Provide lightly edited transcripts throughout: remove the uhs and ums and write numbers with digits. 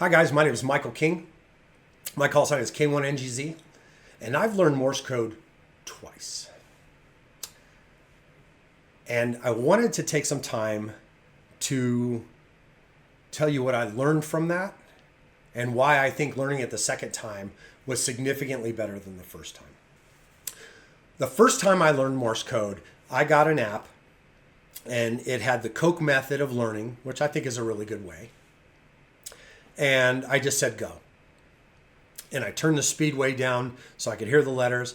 Hi guys, my name is Michael King. My call sign is K1NGZ, and I've learned Morse code twice. And I wanted to take some time to tell you what I learned from that and why I think learning it the second time was significantly better than the first time. The first time I learned Morse code, I got an app and it had the Coke method of learning, which I think is a really good way. And I just said go. And I turned the speed way down so I could hear the letters.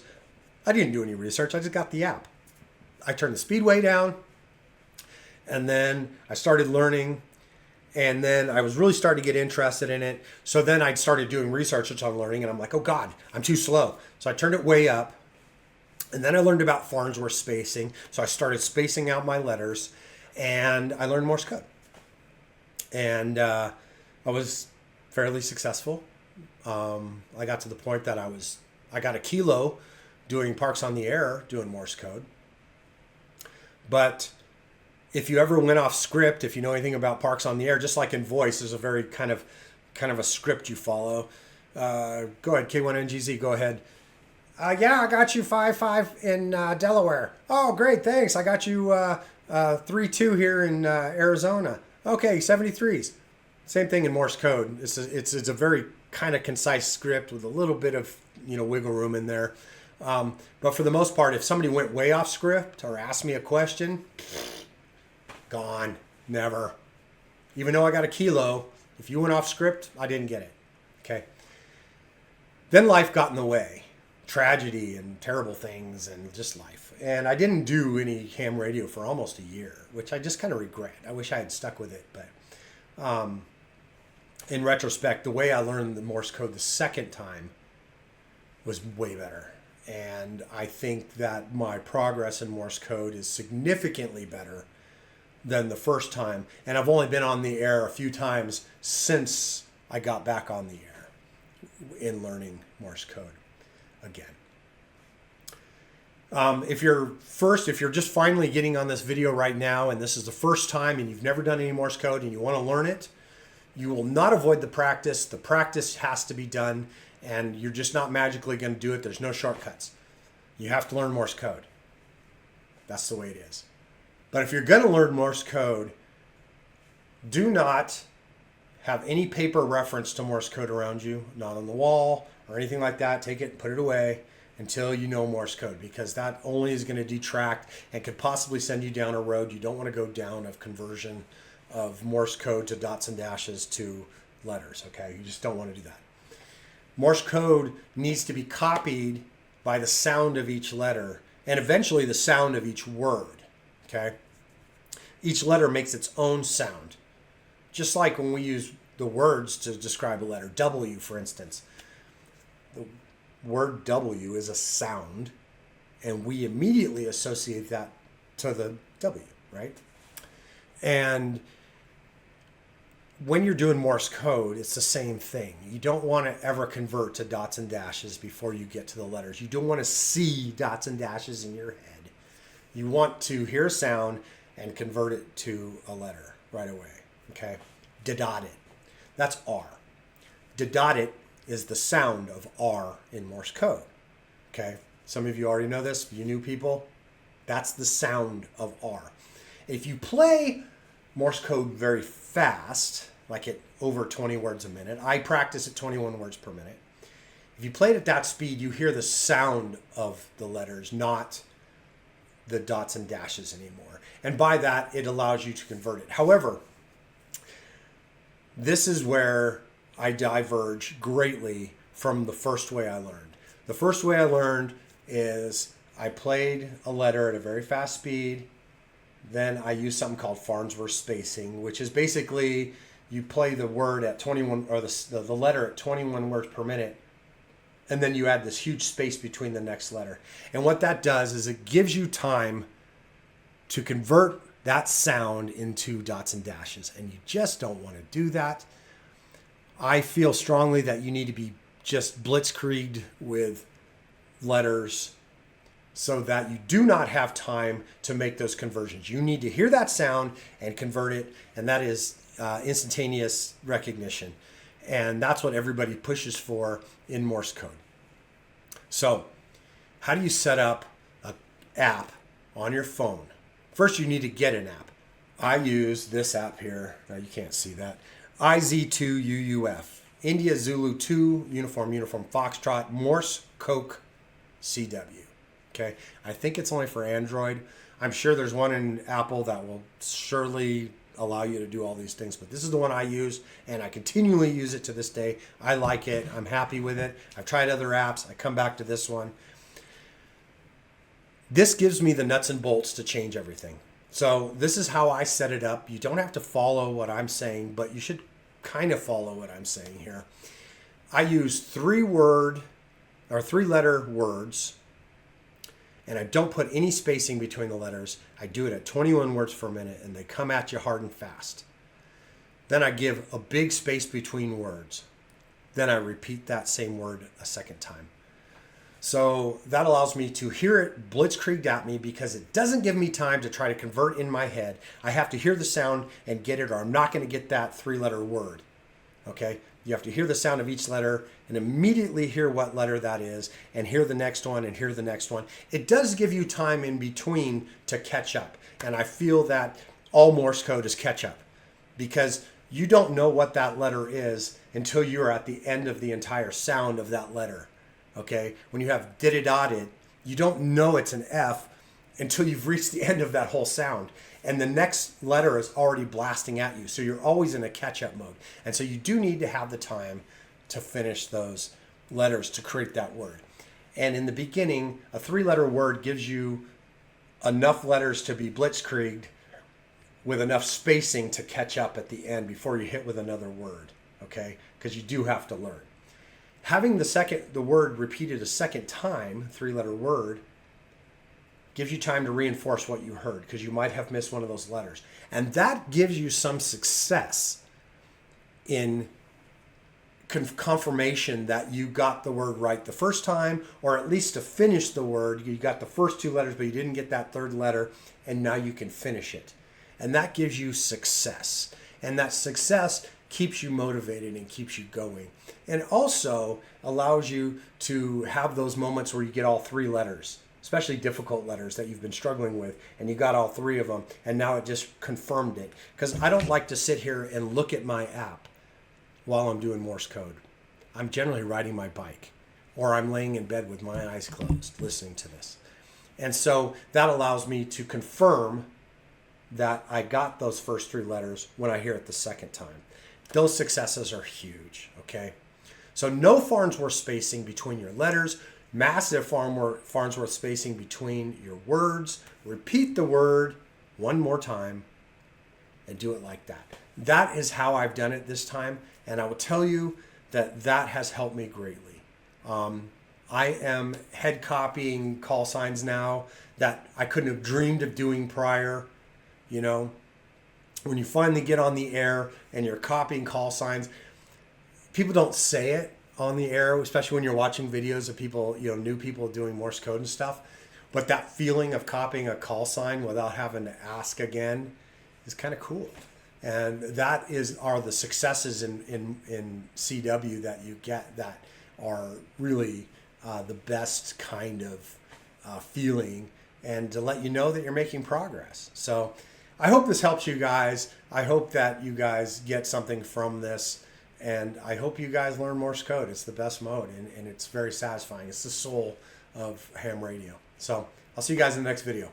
I didn't do any research. I just got the app. I turned the speed way down. And then I started learning. And then I was really starting to get interested in it. So then I started doing research on learning. And I'm like, oh God, I'm too slow. So I turned it way up. And then I learned about Farnsworth spacing. So I started spacing out my letters. And I learned Morse code. And I was fairly successful. I got to the point that I got a kilo doing Parks on the Air, doing Morse code. But if you ever went off script, if you know anything about Parks on the Air, just like in voice, there's a very kind of a script you follow. Go ahead, K1NGZ, go ahead. Yeah, I got you 5-5 in Delaware. Oh, great, thanks. I got you 3-2 here in Arizona. Okay, 73s. Same thing in Morse code. It's a very kind of concise script with a little bit of wiggle room in there. But for the most part, if somebody went way off script or asked me a question, gone, never. Even though I got a kilo, if you went off script, I didn't get it. Okay. Then life got in the way, tragedy and terrible things and just life. And I didn't do any ham radio for almost a year, which I just kind of regret. I wish I had stuck with it, but. In retrospect, the way I learned the Morse code the second time was way better. And I think that my progress in Morse code is significantly better than the first time. And I've only been on the air a few times since I got back on the air in learning Morse code again. If you're just finally getting on this video right now and this is the first time and you've never done any Morse code and you want to learn it, you will not avoid the practice. The practice has to be done and you're just not magically going to do it. There's no shortcuts. You have to learn Morse code. That's the way it is. But if you're going to learn Morse code, do not have any paper reference to Morse code around you, not on the wall or anything like that. Take it, put it away until you know Morse code, because that only is going to detract and could possibly send you down a road you don't want to go down of conversion of Morse code to dots and dashes to letters, okay? You just don't want to do that. Morse code needs to be copied by the sound of each letter and eventually the sound of each word, okay? Each letter makes its own sound. Just like when we use the words to describe a letter, W, for instance. The word W is a sound, and we immediately associate that to the W, right? And when you're doing Morse code, it's the same thing. You don't want to ever convert to dots and dashes before you get to the letters. You don't want to see dots and dashes in your head. You want to hear a sound and convert it to a letter right away, okay? Dot it. That's R. Dot it is the sound of R in Morse code, okay? Some of you already know this, you new people. That's the sound of R. If you play Morse code very fast, like at over 20 words a minute, I practice at 21 words per minute. If you play it at that speed, you hear the sound of the letters, not the dots and dashes anymore. And by that, it allows you to convert it. However, this is where I diverge greatly from the first way I learned. The first way I learned is I played a letter at a very fast speed. Then I used something called Farnsworth spacing, which is basically you play the word at 21 or the letter at 21 words per minute, and then you add this huge space between the next letter. And what that does is it gives you time to convert that sound into dots and dashes, and you just don't want to do that. I feel strongly that you need to be just blitzkrieged with letters so that you do not have time to make those conversions. You need to hear that sound and convert it, and that is instantaneous recognition. And that's what everybody pushes for in Morse code. So how do you set up an app on your phone? First, you need to get an app. I use this app here. Now you can't see that. IZ2UUF. India Zulu 2, Uniform Foxtrot, Morse Code CW. Okay, I think it's only for Android. I'm sure there's one in Apple that will surely allow you to do all these things, but this is the one I use, and I continually use it to this day. I like it. I'm happy with it. I've tried other apps. I come back to this one. This gives me the nuts and bolts to change everything. So this is how I set it up. You don't have to follow what I'm saying, but you should kind of follow what I'm saying here. I use 3-letter words, and I don't put any spacing between the letters. I do it at 21 words per minute, and they come at you hard and fast. Then I give a big space between words. Then I repeat that same word a second time. So that allows me to hear it blitzkrieged at me, because it doesn't give me time to try to convert in my head. I have to hear the sound and get it, or I'm not going to get that 3-letter word. Okay? You have to hear the sound of each letter and immediately hear what letter that is, and hear the next one and hear the next one. It does give you time in between to catch up. And I feel that all Morse code is catch up, because you don't know what that letter is until you're at the end of the entire sound of that letter. Okay, when you have did-it-dotted, you don't know it's an F until you've reached the end of that whole sound. And the next letter is already blasting at you. So you're always in a catch-up mode. And so you do need to have the time to finish those letters to create that word. And in the beginning, a 3-letter word gives you enough letters to be blitzkrieged with enough spacing to catch up at the end before you hit with another word. Okay, because you do have to learn. Having the word repeated a second time, 3-letter word, gives you time to reinforce what you heard, because you might have missed one of those letters. And that gives you some success in confirmation that you got the word right the first time, or at least to finish the word. You got the first 2 letters, but you didn't get that 3rd letter, and now you can finish it. And that gives you success. And that success keeps you motivated and keeps you going. And also allows you to have those moments where you get all 3 letters, especially difficult letters that you've been struggling with, and you got all 3 of them, and now it just confirmed it. Because I don't like to sit here and look at my app while I'm doing Morse code. I'm generally riding my bike, or I'm laying in bed with my eyes closed listening to this. And so that allows me to confirm that I got those first 3 letters when I hear it the second time. Those successes are huge, okay? So no Farnsworth spacing between your letters, massive Farnsworth spacing between your words. Repeat the word one more time and do it like that. That is how I've done it this time, and I will tell you that that has helped me greatly. I am head copying call signs now that I couldn't have dreamed of doing prior, you know. When you finally get on the air and you're copying call signs, people don't say it on the air, especially when you're watching videos of people, you know, new people doing Morse code and stuff. But that feeling of copying a call sign without having to ask again is kind of cool. And that are the successes in CW that you get that are really the best kind of feeling, and to let you know that you're making progress. So I hope this helps you guys. I hope that you guys get something from this, and I hope you guys learn Morse code. It's the best mode, and it's very satisfying. It's the soul of ham radio. So I'll see you guys in the next video.